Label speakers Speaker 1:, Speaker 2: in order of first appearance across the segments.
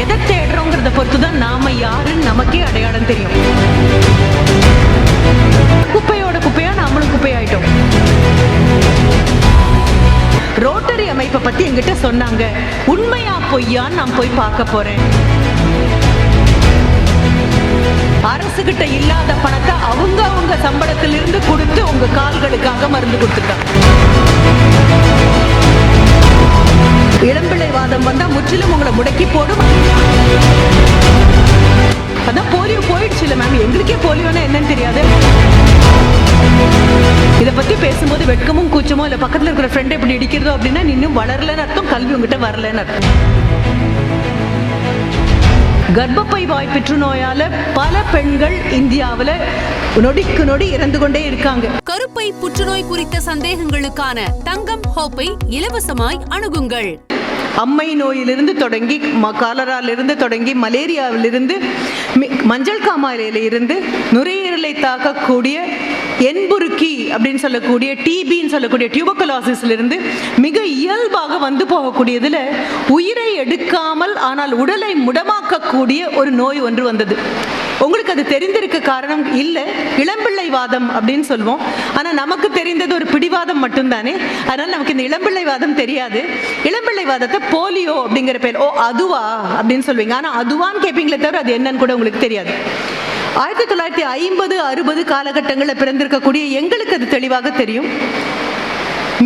Speaker 1: எதை தேடுறோங்கிறத பொறுத்து தான் நாம யாருன்னு நமக்கே அடையாளம் தெரியும். குப்பையோட குப்பையா நாமளும் குப்பையாயிட்டோம். ரோட்டரி அமைப்பை பத்தி என்கிட்ட சொன்னாங்க, உண்மையா பொய்யான்னு நான் போய் பார்க்க போறேன். அரசுகிட்ட இல்லாத பணத்தை அவங்க சம்பளத்திலிருந்து கொடுத்து உங்க கால்களுக்காக மருந்து கொடுத்துட்டாங்க. இளம்பிள்ளைவாதம் வந்தா முற்றிலும் உங்களை முடக்கி போடும். அதான் போலியோ போயிடுச்சு இல்ல மேம், எங்களுக்கே போலியோன்னா என்னன்னு தெரியாது. இதை பத்தி பேசும்போது வெட்கமும் கூச்சமோ இல்ல பக்கத்துல இருக்கிற ஃப்ரெண்ட் எப்படி இடிக்கிறதோ அப்படின்னா இன்னும் வளரலன்னு அர்த்தம், கல்வி உங்ககிட்ட வரலன்னு அர்த்தம். கர்ப்பப்பை வாய் புற்றுநோயால பல பெண்கள் இந்தியாவில் நொடிக்கு நொடி இறந்து கொண்டே இருக்காங்க.
Speaker 2: கருப்பை புற்றுநோய் குறித்த சந்தேகங்களுக்கான தங்கம் ஹோப்பை இலவசமாய் அணுகுங்கள்.
Speaker 1: அம்மை நோயிலிருந்து தொடங்கி காலராலிருந்து தொடங்கி மலேரியாவிலிருந்து மஞ்சள் காமாலையில இருந்து நுரையீரலை தாக்கக்கூடிய என்புருக்கி அப்படின்னு சொல்லக்கூடிய டிபின்னு சொல்லக்கூடிய டியூபர்குலோசிஸ்ல இருந்து மிக இயல்பாக வந்து போகக்கூடியதுல உயிரை எடுக்காமல் ஆனால் உடலை முடமாக்கக்கூடிய ஒரு நோய் ஒன்று வந்தது. உங்களுக்கு அது தெரிந்திருக்க காரணம் இல்லை, இளம்பிள்ளைவாதம் அப்படின்னு சொல்லுவோம். ஆனால் நமக்கு தெரிந்தது ஒரு பிடிவாதம் மட்டும்தானே, அதனால நமக்கு இந்த இளம்பிள்ளைவாதம் தெரியாது. இளம்பிள்ளைவாதத்தை போலியோ அப்படிங்கிற பேர், ஓ அதுவா அப்படின்னு சொல்லுவீங்க. ஆனால் அதுவான்னு கேட்பீங்களே தவிர அது என்னன்னு கூட உங்களுக்கு தெரியாது. 1950-60 காலகட்டங்களில் பிறந்திருக்கக்கூடிய எங்களுக்கு அது தெளிவாக தெரியும்.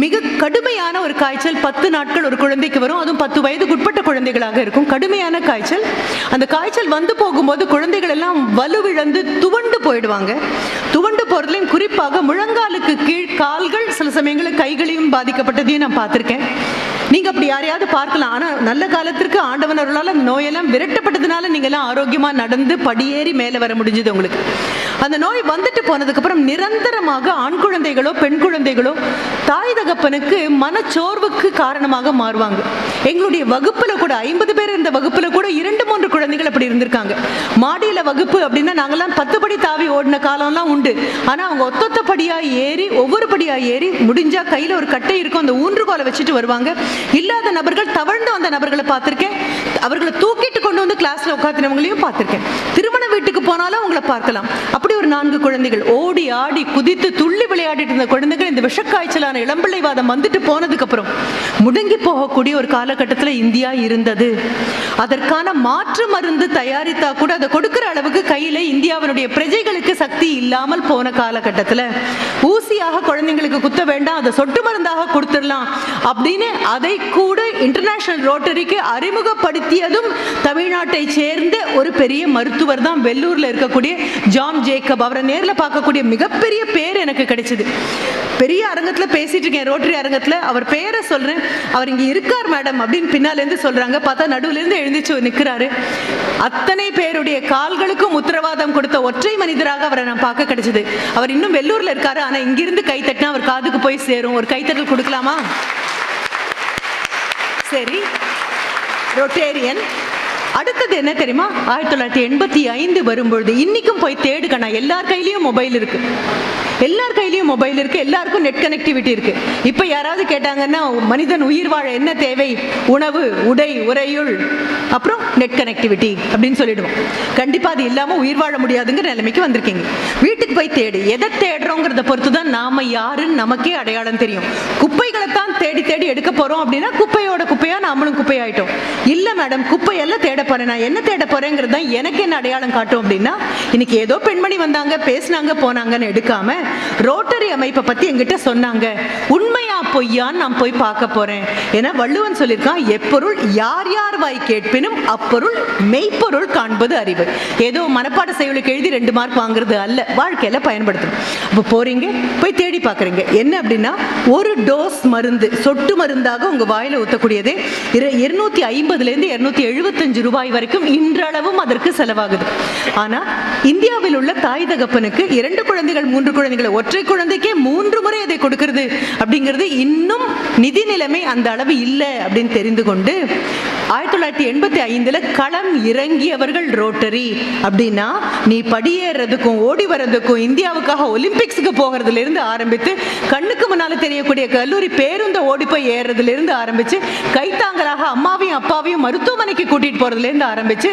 Speaker 1: மிக கடுமையான ஒரு காய்ச்சல் 10 நாட்கள் ஒரு குழந்தைக்கு வரும், அதுவும் 10 வயதுக்கு உட்பட்ட குழந்தைகளாக இருக்கும். கடுமையான காய்ச்சல். அந்த காய்ச்சல் வந்து போகும்போது குழந்தைகள் எல்லாம் வலுவிழந்து துவண்டு போயிடுவாங்க. துவண்டு போறதுலையும் குறிப்பாக முழங்காலுக்கு கீழ் கால்கள், சில சமயங்களில் கைகளையும் பாதிக்கப்பட்டதையும் நான் பார்த்திருக்கேன். நீங்க அப்படி யாரையாவது பார்க்கலாம். ஆனா நல்ல காலத்திற்கு ஆண்டவன் அருளால நோயெல்லாம் விரட்டப்பட்டதுனால நீங்க எல்லாம் ஆரோக்கியமா நடந்து படியேறி மேல வர முடிஞ்சது உங்களுக்கு. அந்த நோய் வந்துட்டு போனதுக்கு அப்புறம் நிரந்தரமாக ஆண் குழந்தைகளோ பெண் குழந்தைகளோ தாய் தகப்பனுக்கு மனச்சோர்வுக்கு காரணமாக மாறுவாங்க. எங்களுடைய வகுப்புல கூட 50 பேர் இருந்த வகுப்புல கூட 2-3 குழந்தைகள் அப்படி இருந்திருக்காங்க. மாடியில வகுப்பு அப்படின்னா நாங்கெல்லாம் 10 படி தாவி ஓடின காலம்லாம் உண்டு. ஆனா அவங்க ஒத்தொத்த படியா ஏறி ஒவ்வொரு படியா ஏறி முடிஞ்சா கையில ஒரு கட்டை இருக்கும், அந்த ஊன்றுகோலை வச்சுட்டு வருவாங்க. இல்லாத நபர்கள் தவழ்ந்து வந்த நபர்களை பார்த்திருக்கேன். அவர்களை தூக்கிட்டு கொண்டு வந்து கிளாஸ்ல உட்கார்த்தினவங்களையும் பார்த்திருக்கேன். திருமண வீட்டுக்கு போனாலும் அவங்களை பார்க்கலாம். அப்படி ஒரு 4 குழந்தைகள் ஓடி ஆடி குதித்து துள்ளி விளையாடிட்டு இருந்த குழந்தைகள் இந்த விஷக்காய்ச்சலான இளம்பிள்ளைவாதம் வந்துட்டு போனதுக்கு அப்புறம் முடங்கி போகக்கூடிய ஒரு காலகட்டத்தில் இந்தியா இருந்தது. அதற்கான மாற்று மருந்து தயாரித்தா கூட அதை கொடுக்கிற அளவுக்கு கையில இந்தியாவினுடைய பிரஜைகளுக்கு சக்தி இல்லாமல் போன காலகட்டத்தில் ஊசியாக குழந்தைங்களுக்கு குத்த வேண்டாம், அதை சொட்டு மருந்தாக கொடுத்துடலாம் அப்படின்னு அதை கூட இன்டர்நேஷனல் ரோட்டரிக்கு அறிமுகப்படுத்தியதும் தமிழ்நாட்டை சேர்ந்த ஒரு பெரிய மருத்துவர் தான், வெள்ளூர்ல இருக்கக்கூடிய ஜான் ஜேக்கப். அவரை நேரில் பார்க்கக்கூடிய மிகப்பெரிய பேர் எனக்கு கிடைச்சது. பெரிய அரங்கத்துல பேசிட்டு இருக்கேன், ரோட்டரி அரங்கத்துல. அவர் பேரை சொல்றேன், அவர் இங்க இருக்கார் மேடம் அப்படின்னு பின்னால இருந்து சொல்றாங்க. பார்த்தா நடுவுல இருந்து எழுந்திச்சு நிக்கிறாரு. அத்தனை பேருடைய கால்களுக்கும் உத்தரவாதம் கொடுத்த ஒற்றை மனிதராக அவரை நான் பார்க்க கிடைச்சது. அவர் இன்னும் வெள்ளூர்ல இருக்காரு, ஆனா இங்கிருந்து கை தட்டினா அவர் காதுக்கு போய் சேரும். ஒரு கைத்தட்டல் கொடுக்கலாமா? சரி, ரொட்டேரியன். அடுத்தது என்ன தெரியுமா? 1985 வரும்பொழுது இன்னைக்கும் போய் தேடுக்கணா, எல்லார் கையிலயும் மொபைல் இருக்கு, எல்லார் கையிலயும் மொபைல் இருக்கு, எல்லாருக்கும் நெட் கனெக்டிவிட்டி இருக்கு. இப்ப யாராவது கேட்டாங்கன்னா மனிதன் உயிர் வாழ என்ன தேவை? உணவு, உடை, உறையுள், அப்புறம் நெட் கனெக்டிவிட்டி அப்படின்னு சொல்லிடுவோம். கண்டிப்பா அது இல்லாம உயிர் வாழ முடியாதுங்கிற நிலைமைக்கு வந்திருக்கீங்க. வீட்டுக்கு போய் தேடு. எதை தேடுறோங்கிறத பொறுத்து தான் நாம யாருன்னு நமக்கே அடையாளம் தெரியும். குப்பைகளை தான் தேடி தேடி எடுக்க போறோம் அப்படின்னா குப்பையோட குப்பையா நாமளும் குப்பையாயிட்டோம். இல்ல மேடம், குப்பையெல்லாம் தேட போறேன், நான் என்ன தேட போறேங்கிறது தான் எனக்கு என்ன அடையாளம் காட்டும் அப்படின்னா, இன்னைக்கு ஏதோ பெண்மணி வந்தாங்க பேசினாங்க போனாங்கன்னு எடுக்காம ரோட்டரி அமைப்பை பத்தி என்கிட்ட சொன்னாங்க, உண்மையா பொய்யான்னு நான் போய் பார்க்க போறேன். ஏன்னா வள்ளுவன் சொல்லியிருக்கான், எப்பொருள் யார் யார் வாய் கேட்பினும் அப்பொருள் மெய்ப்பொருள் காண்பது அறிவு. ஏதோ மனப்பாட செயலுக்கு எழுதி 2 மார்க் வாங்குறது அல்ல, வாழ்க்கையில பயன்படுத்தணும். அப்போ போறீங்க, போய் தேடி பார்க்குறீங்க. என்ன அப்படின்னா, ஒரு டோஸ் மருந்து சொட்டு மருந்தாக உங்க வாயில ஊற்றக்கூடியது 250 275 ரூபாய் வரைக்கும் இன்றளவும் அதற்கு செலவாகுது. ஆனா இந்தியாவில் உள்ள தாய் தகப்பனுக்கு 2 குழந்தைகள் 3 குழந்தைகளை, ஒற்றை குழந்தைக்கே 3 முறை அதை கொடுக்கிறது அப்படிங்கிறது இன்னும் நிதி நிலைமை அந்த அளவு இல்லை அப்படின்னு தெரிந்து கொண்டு 1985 களம் இறங்கியவர்கள் ரோட்டரி. அப்படின்னா நீ படியேறதுக்கும் ஓடி வர்றதுக்கும் இந்தியாவுக்காக ஒலிம்பிக்ஸுக்கு போகிறதுல இருந்து ஆரம்பித்து கண்ணுக்கு முன்னால தெரியக்கூடிய கல்லூரி பேருந்த ஓடி போய் ஏறதுல இருந்து ஆரம்பிச்சு கைத்தாங்கலாக அம்மாவையும் அப்பாவையும் மருத்துவமனை மருத்துவமனைக்கு கூட்டிட்டு போறதுலேருந்து ஆரம்பிச்சு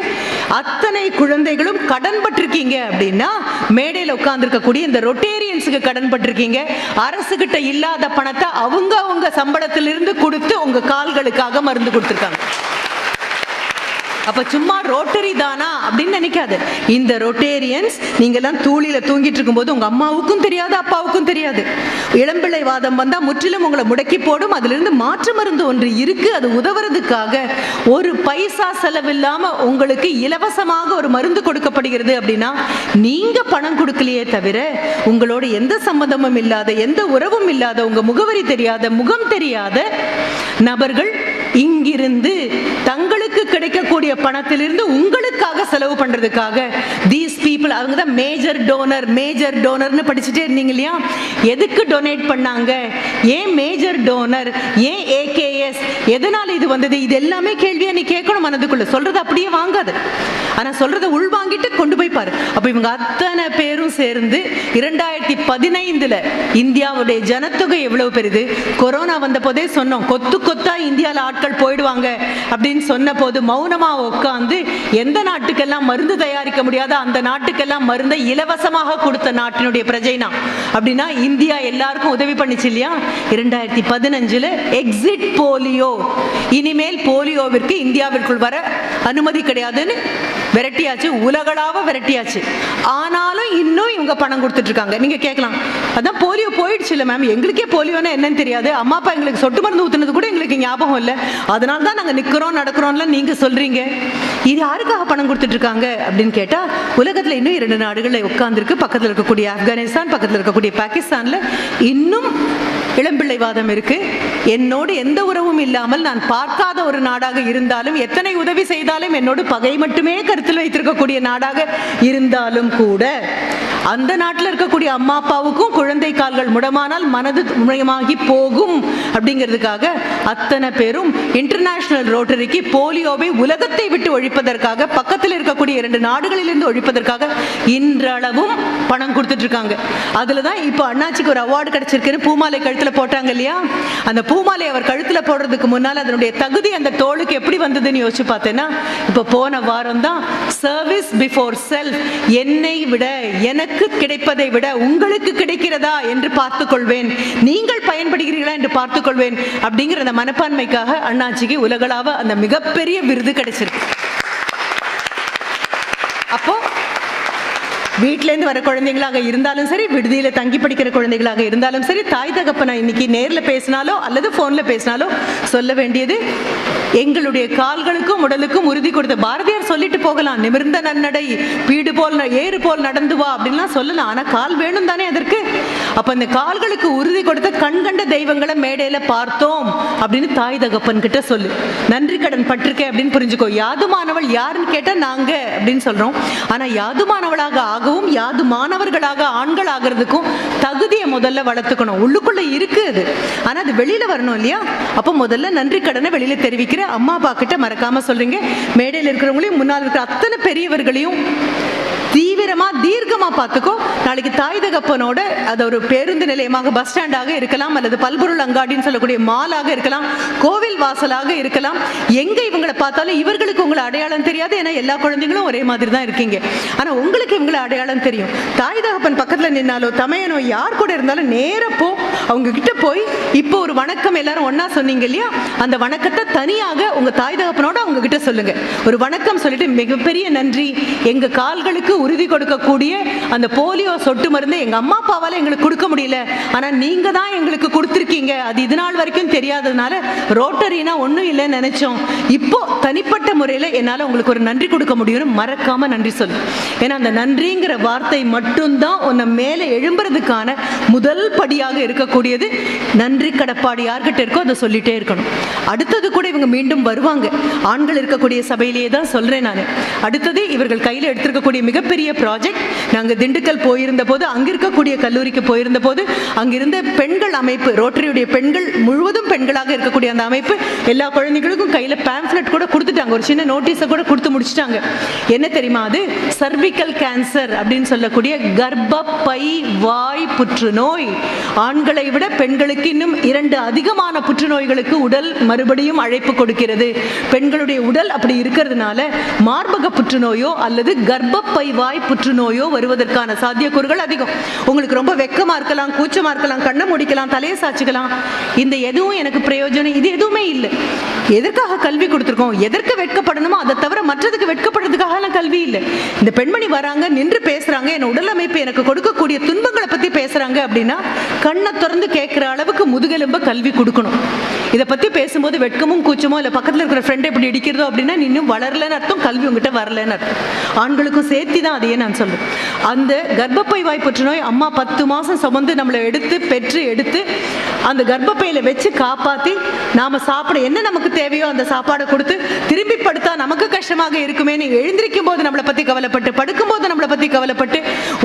Speaker 1: அத்தனை குழந்தைகளும் கடன் பட்டிருக்கீங்க அப்படின்னா மேடையில் உட்கார்ந்துருக்கக்கூடிய இந்த ரொட்டேரியன்ஸுக்கு கடன் பட்டிருக்கீங்க. அரசு கிட்ட இல்லாத பணத்தை அவங்க சம்பளத்திலிருந்து கொடுத்து உங்க கால்களுக்காக மருந்து கொடுத்துருக்காங்க. அப்ப சும்மா ரோட்டரி தானா அப்படின்னு நினைக்காது. இந்த ரொட்டேரியன்ஸ் நீங்க எல்லாம் தூளில தூங்கிட்டு இருக்கும்போது உங்க அம்மாவுக்கும் தெரியாது, அப்பாவுக்கும் தெரியாது. இளம்பிள்ளை வாதம் வந்தா முற்றிலும் உங்களை முடக்கி போடும். அதுல இருந்து மாற்று மருந்து ஒன்று இருக்கு. அது உதவுறதுக்காக ஒரு பைசா செலவில்லாம உங்களுக்கு இலவசமாக ஒரு மருந்து கொடுக்கப்படுகிறது அப்படின்னா நீங்க பணம் கொடுக்கலையே தவிர உங்களோட எந்த சம்பந்தமும் இல்லாத, எந்த உறவும் இல்லாத, உங்க முகவரி தெரியாத, முகம் தெரியாத நபர்கள் இங்கிருந்து தங்களுக்கு கிடைக்கக்கூடிய பணத்திலிருந்து உங்களுக்காக செலவு பண்றதுக்காக these people, அவங்க தான் மேஜர் டோனர்னு படிச்சுட்டே இருந்தீங்க இல்லையா? எதுக்கு டொனேட் பண்ணாங்க, ஏன் மேஜர் டோனர், ஏன் AKS, எதனால இது வந்தது, இது எல்லாமே கேள்வியா நீ கேட்கணும் மனதுக்குள்ள. சொல்றது அப்படியே வாங்காது, ஆனா சொல்றதை உள் வாங்கிட்டு கொண்டு போய் பாரு. அப்ப இவங்க அத்தனை பேரும் சேர்ந்து 2015 இந்தியாவுடைய ஜனத்தொகை எவ்வளவு பெரிது. கொரோனா வந்த போதே சொன்னோம், கொத்தா இந்தியாவில் ஆட்கள் போயிடுவாங்க அப்படின்னு சொன்ன போது மௌனமா உட்கார்ந்து எந்த நாட்டுக்கெல்லாம் மருந்து தயாரிக்க முடியாத அந்த நாட்டுக்கெல்லாம் மருந்தை இலவசமாக கொடுத்த நாட்டினுடைய பிரஜைனா அப்படின்னா இந்தியா எல்லாருக்கும் உதவி பண்ணிச்சு இல்லையா? 2015 எக்ஸிட் போலியோ, இனிமேல் போலியோவிற்கு இந்தியாவிற்குள் வர அனுமதி கிடையாதுன்னு விரட்டியாச்சு, உலகளாவ விரட்டியாச்சு. ஆனாலும் இன்னும் இவங்க பணம் கொடுத்துட்டு இருக்காங்க. நீங்க கேட்கலாம், அதான் போலியோ போயிடுச்சு இல்ல மேம், எங்களுக்கே போலியோன்னா என்னன்னு தெரியாது, அம்மா அப்பா எங்களுக்கு சொட்டு மருந்து ஊத்துனது கூட எங்களுக்கு ஞாபகம் இல்லை, அதனால தான் நாங்க நிக்கிறோம் நடக்கிறோம்ல நீங்க சொல்றீங்க. இது யாருக்காக பணம் கொடுத்துட்டு இருக்காங்க அப்படின்னு கேட்டா உலகத்துல இன்னும் 2 நாடுகள் உட்கார்ந்துருக்கு. பக்கத்துல இருக்கக்கூடிய ஆப்கானிஸ்தான், பக்கத்துல இருக்கக்கூடிய பாகிஸ்தான்ல இன்னும் இளம்பிள்ளைவாதம் இருக்கு. என்னோடு எந்த உறவும் இல்லாமல் நான் பார்க்காத ஒரு நாடாக இருந்தாலும், எத்தனை உதவி செய்தாலும் என்னோடு பகை மட்டுமே கருத்தில் வைத்திருக்கக்கூடிய நாடாக இருந்தாலும் கூட அந்த நாட்டில் இருக்கக்கூடிய அம்மா அப்பாவுக்கும் குழந்தை கால்கள் முடமானால் மனது முடமாகி போகும் அப்படிங்கிறதுக்காக அத்தனை பேரும் இன்டர்நேஷனல் ரோட்டரிக்கு போலியோவை உலகத்தை விட்டு ஒழிப்பதற்காக, பக்கத்தில் இருக்கக்கூடிய 2 நாடுகளிலிருந்து ஒழிப்பதற்காக இன்றளவும் பணம் கொடுத்துட்டு இருக்காங்க. அதுலதான் இப்போ அண்ணாச்சிக்கு ஒரு அவார்டு கிடைச்சிருக்குன்னு பூமாலை கழுத்துல போட்டாங்க இல்லையா? அந்த பூமாலை அவர் கழுத்துல போடுறதுக்கு முன்னால் அதனுடைய தகுதி அந்த தோளுக்கு எப்படி வந்ததுன்னு யோசிச்சு பார்த்தேன்னா, இப்போ போன வாரம் தான் சர்வீஸ் பிஃபோர் செல்ஃப், என்னை விட எனக்கு கிடைப்பதை விட உங்களுக்கு கிடைக்கிறதா என்று பார்த்துக் கொள்வேன், நீங்கள் பயன்படுகிறீர்களா என்று பார்த்துக் கொள்வேன் அப்படிங்கிற அந்த மனப்பான்மைக்காக அண்ணாச்சிக்கு உலகளாவ அந்த மிகப்பெரிய விருது கிடைச்சிருக்கு. அப்போ வீட்டிலேருந்து வர குழந்தைகளாக இருந்தாலும் சரி, விடுதியில் தங்கி படிக்கிற குழந்தைகளாக இருந்தாலும் சரி, தாய் தகப்பனை இன்னைக்கு நேரில் பேசினாலோ அல்லது ஃபோனில் பேசினாலோ சொல்ல வேண்டியது, எங்களுடைய கால்களுக்கும் உடலுக்கும் உறுதி கொடுத்த பாரதியார் சொல்லிட்டு போகலாம், நிமிர்ந்த நன்னடை பீடு போல் ஏறு போல் நடந்து வா அப்படின்லாம் சொல்லலாம். ஆனால் கால் வேணும் தானே அதற்கு. அப்போ அந்த கால்களுக்கு உறுதி கொடுத்த கண்கண்ட தெய்வங்களை மேடையில் பார்த்தோம் அப்படின்னு தாய் தகப்பன் கிட்ட சொல்லு. நன்றி கடன் பட்டிருக்கேன் அப்படின்னு புரிஞ்சுக்கோ. யாதுமானவள் யாருன்னு கேட்டால் நாங்க அப்படின்னு சொல்றோம். ஆனால் யாதுமானவளாக ஆகவும் யாது மாணவர்களாக ஆண்கள் ஆகிறதுக்கும் தகுதியை முதல்ல வளர்த்துக்கணும். உள்ளுக்குள்ள இருக்கு அது, ஆனா அது வெளியில வரணும் இல்லையா? அப்போ முதல்ல நன்றி கடனை வெளியில தெரிவிக்கிற அம்மா அப்பா கிட்ட மறக்காம சொல்றீங்க. மேடையில் இருக்கிறவங்களையும் முன்னால் இருக்கிற அத்தனை பெரியவர்களையும் தீவிரமா தீர்க்கமா பார்த்துக்கோ. நாளைக்கு தாய் தகப்பனோட அது ஒரு பேருந்து நிலையமாக, பஸ் ஸ்டாண்டாக இருக்கலாம், அல்லது பல்பொருள் அங்காடின்னு சொல்லக்கூடிய மாலாக இருக்கலாம், கோவில் வாசலாக இருக்கலாம். எங்க இவங்களை பார்த்தாலும் இவர்களுக்கு உங்களை அடையாளம் தெரியாது, ஏன்னா எல்லா குழந்தைங்களும் ஒரே மாதிரி தான் இருக்கீங்க. ஆனா உங்களுக்கு இவங்களை அடையாளம் தெரியும். தாய் தகப்பன் பக்கத்துல நின்னாலோ தமையனோ யார் கூட இருந்தாலும் நேரா போ, அவங்க கிட்ட போய் இப்போ ஒரு வணக்கம் எல்லாரும் ஒன்னா சொன்னீங்க இல்லையா, அந்த வணக்கத்தை தனியாக உங்க தாய் தகப்பனோட அவங்க கிட்ட சொல்லுங்க. ஒரு வணக்கம் சொல்லிட்டு மிகப்பெரிய நன்றி, எங்க கால்களுக்கு உறுதி கொடுக்கக்கூடிய அந்த போலியோ சொட்டு மருந்து எங்க அம்மா அப்பாவால எங்களுக்கு கொடுக்க முடியல, ஆனா நீங்க தான் எங்களுக்கு கொடுத்துருக்கீங்க, அது இது நாள் வரைக்கும் தெரியாததுனால ரோட்டரினா ஒன்றும் இல்லைன்னு நினைச்சோம், இப்போ தனிப்பட்ட முறையில் என்னால் உங்களுக்கு ஒரு நன்றி கொடுக்க முடியும்னு மறக்காம நன்றி சொல்லு. ஏன்னா அந்த நன்றிங்கிற வார்த்தை மட்டும்தான் உன்னை மேலே எழும்புறதுக்கான முதல் படியாக இருக்கக்கூடியது. நன்றி கடப்பாடு யார்கிட்ட இருக்கோ அதை சொல்லிட்டே இருக்கணும். அடுத்தது கூட இவங்க மீண்டும் வருவாங்க. ஆண்கள் இருக்கக்கூடிய சபையிலேயே தான் சொல்றேன் நான். அடுத்தது இவர்கள் கையில் எடுத்திருக்கக்கூடிய மிகப்பெரிய ப்ராஜெக்ட். நாங்கள் திண்டுக்கல் போயிருந்த போது, அங்கே இருக்கக்கூடிய கல்லூரிக்கு போயிருந்த போது, அங்கிருந்த பெண்கள் அமைப்பு, ரோட்டரியுடைய பெண்கள் முழுவதும் பெண்களாக இருக்கக்கூடிய அந்த அமைப்பு எல்லா குழந்தைகளுக்கும் கையில் பேம்ப்ளெட் கூட கொடுத்துட்டாங்க, ஒரு சின்ன நோட்டீஸை கூட கொடுத்து முடிச்சிட்டாங்க. என்ன தெரியுமா அது? சர்விக்கல் கேன்சர் அப்படின்னு சொல்லக்கூடிய கர்ப்பப்பை வாய் புற்றுநோய். ஆண்களை விட பெண்களுக்கு இன்னும் 2 அதிகமான புற்றுநோய்களுக்கு உடல் மறுபடியும் அழைப்பு கொடுக்கிறது. பெண்களுடைய உடல் அப்படி இருக்கிறதுனால மார்பக புற்றுநோயோ அல்லது கர்ப்பப்பை வாய் புற்றுநோயோ வருவதற்கான சாத்தியக்கூறுகள் அதிகம். உங்களுக்கு ரொம்ப வெக்கமா இருக்கலாம், கூச்சமா இருக்கலாம், கண்ணை முடிக்கலாம், தலையை சாச்சுக்கலாம். இந்த எதுவும் எனக்கு பிரயோஜனம், இது எதுவுமே இல்லை. எதற்காக கல்வி கொடுத்துருக்கோம்? எதற்கு வெட்கப்படணுமோ அதை தவிர மற்றதுக்கு வெட்கப்படுறதுக்காக கல்வி இல்லை. இந்த பெண்மணி வராங்க, நின்று பேசுறாங்க, என் உடல் அமைப்பு எனக்கு கொடுக்கக்கூடிய துன்பங்களை பத்தி பேசுறாங்க அப்படின்னா கண்ணை திறந்து கேட்கிற அளவுக்கு முதுகெலும்ப கல்வி கொடுக்கணும். இதை பத்தி பேசும்போது வெட்கமும் கூச்சமோ இல்லை பக்கத்தில் இருக்கிற ஃப்ரெண்டை எப்படி இடிக்கிறதோ அப்படின்னா இன்னும் வளரலன்னு அர்த்தம், கல்வி உங்ககிட்ட வரலன்னு அர்த்தம். ஆண்களுக்கும் சேர்த்தி தான் அதையே நான் சொல்றேன். அந்த கர்ப்பப்பை வாய் புற்றுநோய் அம்மா 10 மாசம் சுமந்து நம்மளை பெற்று எடுத்து அந்த கர்ப்பப்பையில வச்சு காப்பாத்தி நாம சாப்பிட என்ன நமக்கு தேவையோ அந்த சாப்பாடை கொடுத்து திரும்பி படுத்தா நமக்கு கஷ்டமாக இருக்குமே, எழுந்திருக்கும் போது நம்மளை பத்தி கவலைப்பட்டு, படுக்கும் போது நம்மளை பத்தி கவலைப்பட்டு,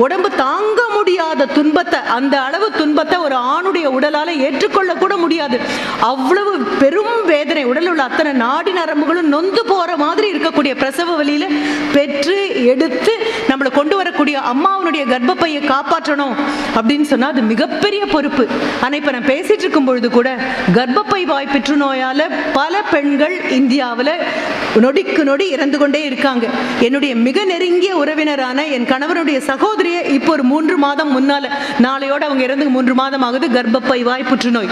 Speaker 1: உடம்பு தாங்க முடியாத துன்பத்தை, அந்த அளவு துன்பத்தை ஒரு ஆணுடைய உடலால ஏற்றுக்கொள்ள கூட முடியாது. அவ்வளவு பெரும் வேதனை, உடல் உள்ள அத்தனை நாடி நரம்புகளும் நொந்து போற மாதிரி இருக்கக்கூடிய பிரசவ வலியில பெற்று எடுத்து நம்மளை கொண்டு வரக்கூடிய அம்மாவனுடைய கர்ப்பப்பையை காப்பாற்றணும் அப்படின்னு சொன்னா அது மிகப்பெரிய பொறுப்பு. ஆனா இப்ப நான் பேசிட்டு இருக்கும் பொழுது கூட கர்ப்பப்பை வாய் புற்றுநோயால பல பெண்கள் இந்தியாவில் நொடிக்கு நொடி இறந்து கொண்டே இருக்காங்க. என்னுடைய மிக நெருங்கிய உறவினரான என் கணவனுடைய சகோதரியை இப்போ ஒரு 3 மாதம் முன்னால, நாளையோட அவங்க இறந்து 3 மாதம் ஆகுது, கர்ப்பப்பை வாய் புற்றுநோய்.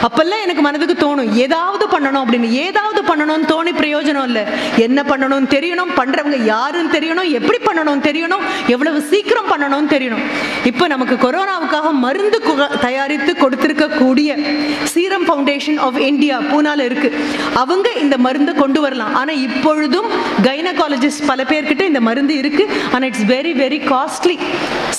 Speaker 1: அப்பெல்லாம் எனக்கு மனதுக்கு தோணும் ஏதாவது பண்ணணும் அப்படின்னு. ஏதாவது பண்ணணும்னு தோணி பிரயோஜனம் இல்லை. என்ன பண்ணணும்னு தெரியணும், பண்றவங்க யாருன்னு தெரியணும், எப்படி பண்ணணும்னு தெரியணும், எவ்வளவு சீக்கிரம் பண்ணணும்னு தெரியணும். இப்போ நமக்கு கொரோனாவுக்காக மருந்து தயாரித்து கொடுத்திருக்கக்கூடிய சீரம் ஃபவுண்டேஷன் ஆஃப் இந்தியா பூனால இருக்கு. அவங்க இந்த மருந்தை கொண்டு வரலாம். ஆனா இப்பொழுதும் கைனகாலஜிஸ்ட் பல பேர்கிட்ட இந்த மருந்து இருக்கு. ஆனா இட்ஸ் வெரி வெரி காஸ்ட்லி.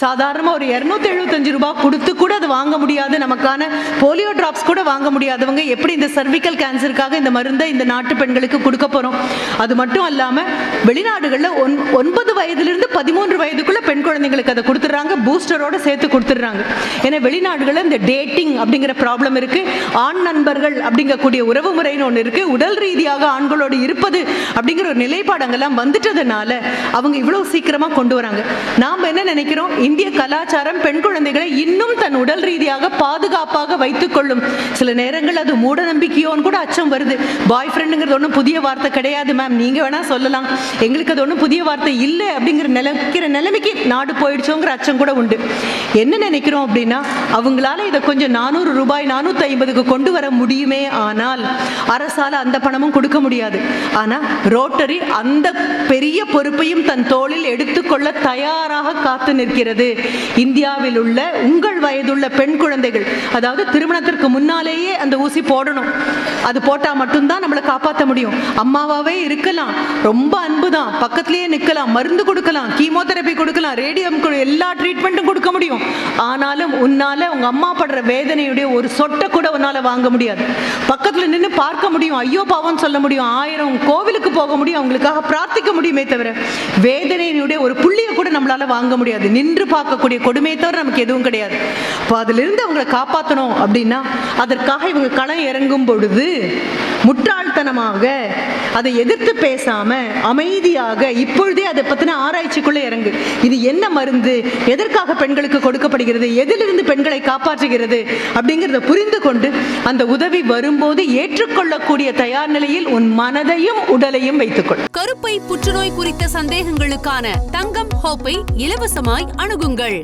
Speaker 1: சாதாரணமா ஒரு 275 ரூபாய் கொடுத்து கூட அது வாங்க முடியாது. நமக்கான போலியோ டிராப்ஸ் கூட வாங்க முடியாதவங்க எப்படி இந்த சர்விக்கல் கேன்சருக்காக இந்த மருந்தை இந்த நாட்டு பெண்களுக்கு கொடுக்க போறோம்? அது மட்டும் அல்லாம வெளிநாடுகள்ல 9 வயதிலிருந்து 13 வயதுக்குள்ள பெண் குழந்தைங்களுக்கு அதை கொடுத்துறாங்க, பூஸ்டரோட சேர்த்து கொடுத்துறாங்க. ஏன்னா வெளிநாடுகள்ல இந்த டேட்டிங் அப்படிங்கிற ப்ராப்ளம் இருக்கு, ஆண் நண்பர்கள் அப்படிங்கக்கூடிய உறவு முறைன்னு ஒன்று இருக்கு, உடல் ரீதியாக ஆண்களோடு இருப்பது அப்படிங்கிற ஒரு நிலைப்பாடங்கள்லாம் வந்துட்டதுனால அவங்க இவ்வளவு சீக்கிரமா கொண்டு வராங்க. நாம என்ன நினைக்கிறோம்? இந்திய கலாச்சாரம் பெண் குழந்தைகளை இன்னும் தன் உடல் ரீதியாக பாதுகாப்பாக வைத்துக் கொள்ளும். சில நேரங்கள் அது மூட நம்பிக்கையோன்னு கூட அச்சம் வருது. பாய் ஃப்ரெண்டுங்கிறது ஒன்றும் புதிய வார்த்தை கிடையாது மேம், நீங்க வேணா சொல்லலாம், எங்களுக்கு அது ஒன்றும் புதிய வார்த்தை இல்லை அப்படிங்கிற நிலைமைக்கு நாடு போயிடுச்சோங்கிற அச்சம் கூட உண்டு. என்ன நினைக்கிறோம் அப்படின்னா அவங்களால இதை கொஞ்சம் 400 ரூபாய் 450க்கு கொண்டு வர முடியுமே, ஆனால் அரசால அந்த பணமும் கொடுக்க முடியாது. ஆனா ரோட்டரி அந்த பெரிய பொறுப்பையும் தன் தோளில் எடுத்துக்கொள்ள தயாராக காத்து நிற்கிறது. இந்தியாவில் உள்ள உங்கள் வயதுள்ள பெண் குழந்தைகள், அதாவது திருமணத்திற்கு முன்னாலேயே அந்த ஊசி போடணும். அது போட்டா மட்டும்தான் நம்மளை காப்பாற்ற முடியும். அம்மாவாவே இருக்கலாம், ரொம்ப அன்புதான், பக்கத்திலேயே நிற்கலாம், மருந்து கொடுக்கலாம், கீமோதெரபி கொடுக்கலாம், ரேடியம், எல்லா ட்ரீட்மெண்ட்டும் கொடுக்க முடியும். ஆனாலும் உன்னால உங்க அம்மா படுற வேதனையுடைய ஒரு சொட்டை கூட உன்னால வாங்க முடியாது. பக்கத்துல நின்று பார்க்க முடியும், ஐயோ பாவம் சொல்ல முடியும், 1000 கோவிலுக்கு போக முடியும், அவங்களுக்காக பிரார்த்திக்க முடியுமே தவிர வேதனையினுடைய ஒரு புள்ளியை கூட நம்மளால வாங்க முடியாது. நின்று பார்க்கக்கூடிய கொடுமையை தவிர நமக்கு எதுவும் கிடையாது. இப்போ அதிலிருந்து அவங்களை காப்பாற்றணும் அப்படின்னா அதற்காக இவங்க களம் இறங்கும் பொழுது முட்டாள்தனமாக அதை எதிர்த்து பேசாம அமைதியாக இப்பொழுதே அதை பத்தின ஆராய்ச்சிக்குள்ள இறங்கு. இது என்ன மருந்து, எதற்காக பெண்களுக்கு கொடுக்கப்படுகிறது, எதிலிருந்து பெண்களை காப்பாற்றுகிறது அப்படிங்கிறத புரிந்து கொண்டு அந்த உதவி வரும்போது ஏற்றுக்கொள்ளக்கூடிய தயார் நிலையில் உன் மனதையும் உடலையும் வைத்துக்கொள்.
Speaker 2: கருப்பை புற்றுநோய் குறித்த சந்தேகங்களுக்கான தங்கம் ஹோப்பை இலவசமாய் அணுகுங்கள்.